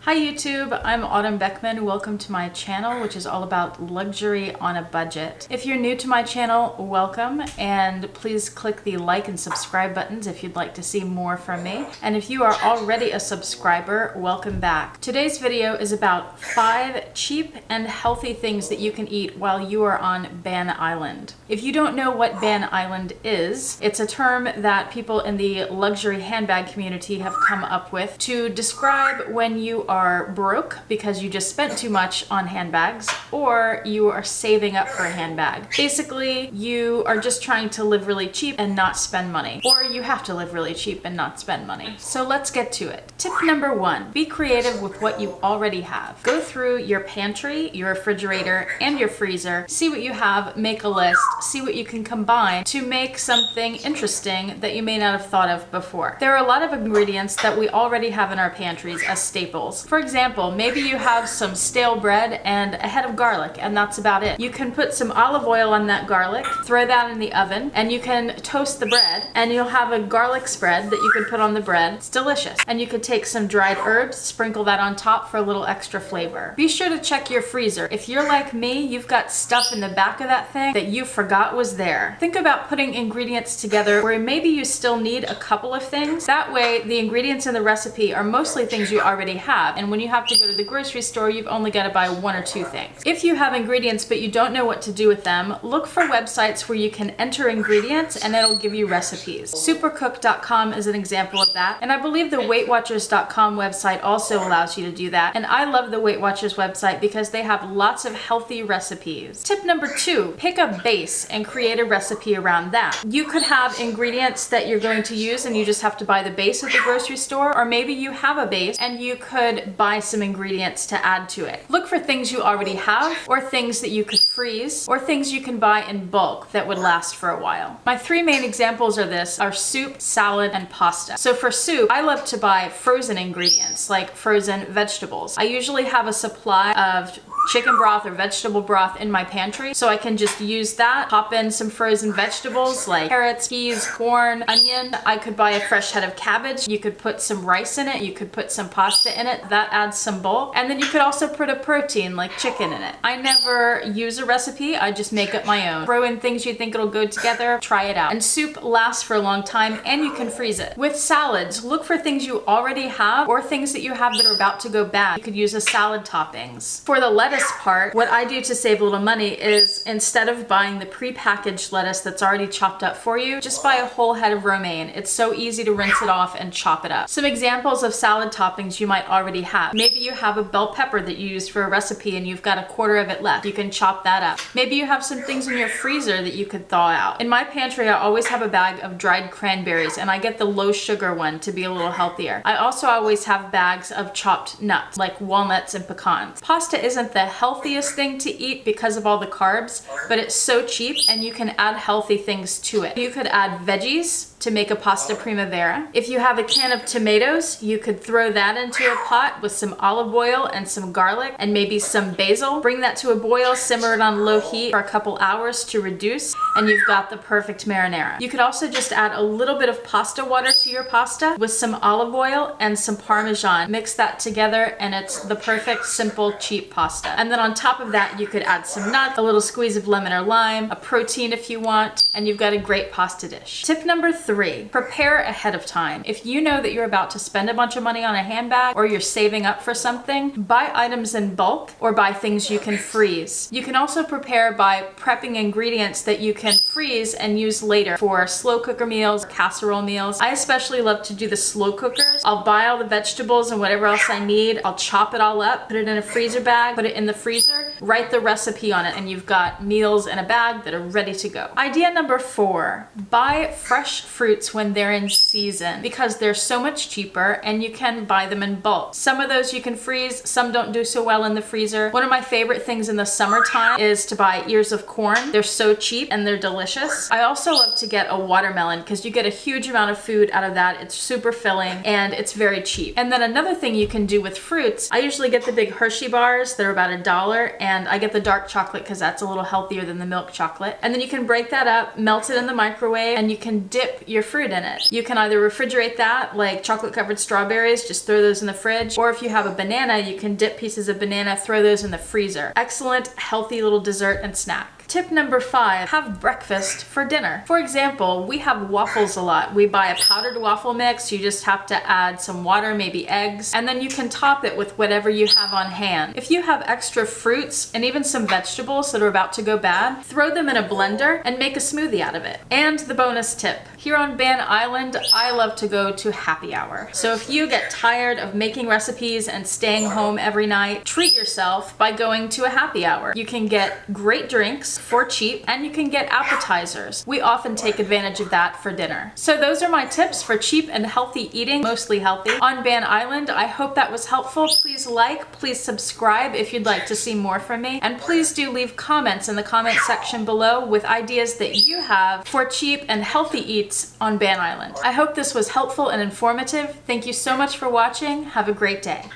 Hi YouTube, I'm Autumn Beckman. Welcome to my channel, which is all about luxury on a budget. If you're new to my channel, welcome, and please click the like and subscribe buttons if you'd like to see more from me. And if you are already a subscriber, welcome back. Today's video is about 5 cheap and healthy things that you can eat while you are on Ban Island. If you don't know what Ban Island is, it's a term that people in the luxury handbag community have come up with to describe when you are broke because you just spent too much on handbags, or you are saving up for a handbag. Basically, you are just trying to live really cheap and not spend money, or you have to live really cheap and not spend money. So let's get to it. Tip number 1, be creative with what you already have. Go through your pantry, your refrigerator, and your freezer, see what you have, make a list, see what you can combine to make something interesting that you may not have thought of before. There are a lot of ingredients that we already have in our pantries as staples. For example, maybe you have some stale bread and a head of garlic, and that's about it. You can put some olive oil on that garlic, throw that in the oven, and you can toast the bread, and you'll have a garlic spread that you can put on the bread. It's delicious. And you could take some dried herbs, sprinkle that on top for a little extra flavor. Be sure to check your freezer. If you're like me, you've got stuff in the back of that thing that you forgot was there. Think about putting ingredients together where maybe you still need a couple of things. That way, the ingredients in the recipe are mostly things you already have, and when you have to go to the grocery store, you've only got to buy 1 or 2 things. If you have ingredients but you don't know what to do with them, look for websites where you can enter ingredients and it'll give you recipes. Supercook.com is an example of that, and I believe the WeightWatchers.com website also allows you to do that, and I love the Weight Watchers website because they have lots of healthy recipes. Tip number 2, pick a base and create a recipe around that. You could have ingredients that you're going to use and you just have to buy the base at the grocery store, or maybe you have a base and you could buy some ingredients to add to it. Look for things you already have, or things that you could freeze, or things you can buy in bulk that would last for a while. My 3 main examples of this are soup, salad, and pasta. So for soup, I love to buy frozen ingredients like frozen vegetables. I usually have a supply of chicken broth or vegetable broth in my pantry, so I can just use that, pop in some frozen vegetables like carrots, peas, corn, onion. I could buy a fresh head of cabbage. You could put some rice in it. You could put some pasta in it. That adds some bulk. And then you could also put a protein like chicken in it. I never use a recipe. I just make up my own. Throw in things you think it'll go together. Try it out. And soup lasts for a long time, and you can freeze it. With salads, look for things you already have or things that you have that are about to go bad. You could use as salad toppings. For the lettuce part, what I do to save a little money is, instead of buying the pre-packaged lettuce that's already chopped up for you, just buy a whole head of romaine. It's so easy to rinse it off and chop it up. Some examples of salad toppings you might already have. Maybe you have a bell pepper that you used for a recipe and you've got a quarter of it left. You can chop that up. Maybe you have some things in your freezer that you could thaw out. In my pantry, I always have a bag of dried cranberries, and I get the low sugar one to be a little healthier. I also always have bags of chopped nuts like walnuts and pecans. Pasta isn't the healthiest thing to eat because of all the carbs, but it's so cheap and you can add healthy things to it. You could add veggies to make a pasta primavera. If you have a can of tomatoes, you could throw that into a pot with some olive oil and some garlic and maybe some basil. Bring that to a boil, simmer it on low heat for a couple hours to reduce, and you've got the perfect marinara. You could also just add a little bit of pasta water to your pasta with some olive oil and some Parmesan. Mix that together and it's the perfect, simple, cheap pasta. And then on top of that, you could add some nuts, a little squeeze of lemon or lime, a protein if you want, and you've got a great pasta dish. Tip number 3, prepare ahead of time. If you know that you're about to spend a bunch of money on a handbag, or you're saving up for something, buy items in bulk or buy things you can freeze. You can also prepare by prepping ingredients that you can freeze and use later for slow cooker meals, casserole meals. I especially love to do the slow cookers. I'll buy all the vegetables and whatever else I need. I'll chop it all up, put it in a freezer bag, put it in the freezer, write the recipe on it, and you've got meals in a bag that are ready to go. Idea number 4, buy fresh fruits when they're in season because they're so much cheaper and you can buy them in bulk. Some of those you can freeze, some don't do so well in the freezer. One of my favorite things in the summertime is to buy ears of corn. They're so cheap and they're delicious. I also love to get a watermelon because you get a huge amount of food out of that. It's super filling and it's very cheap. And then another thing you can do with fruits, I usually get the big Hershey bars. They're about $1, and I get the dark chocolate because that's a little healthier than the milk chocolate. And then you can break that up, melt it in the microwave, and you can dip your fruit in it. You can either refrigerate that, like chocolate covered strawberries, just throw those in the fridge, or if you have a banana, you can dip pieces of banana, throw those in the freezer. Excellent, healthy little dessert and snack. Tip number 5, have breakfast for dinner. For example, we have waffles a lot. We buy a powdered waffle mix. You just have to add some water, maybe eggs, and then you can top it with whatever you have on hand. If you have extra fruits and even some vegetables that are about to go bad, throw them in a blender and make a smoothie out of it. And the bonus tip, here on Ban Island, I love to go to happy hour. So if you get tired of making recipes and staying home every night, treat yourself by going to a happy hour. You can get great drinks for cheap, and you can get appetizers. We often take advantage of that for dinner. So those are my tips for cheap and healthy eating, mostly healthy, on Ban Island. I hope that was helpful. Please like, please subscribe if you'd like to see more from me, and please do leave comments in the comment section below with ideas that you have for cheap and healthy eats on Ban Island. I hope this was helpful and informative. Thank you so much for watching. Have a great day.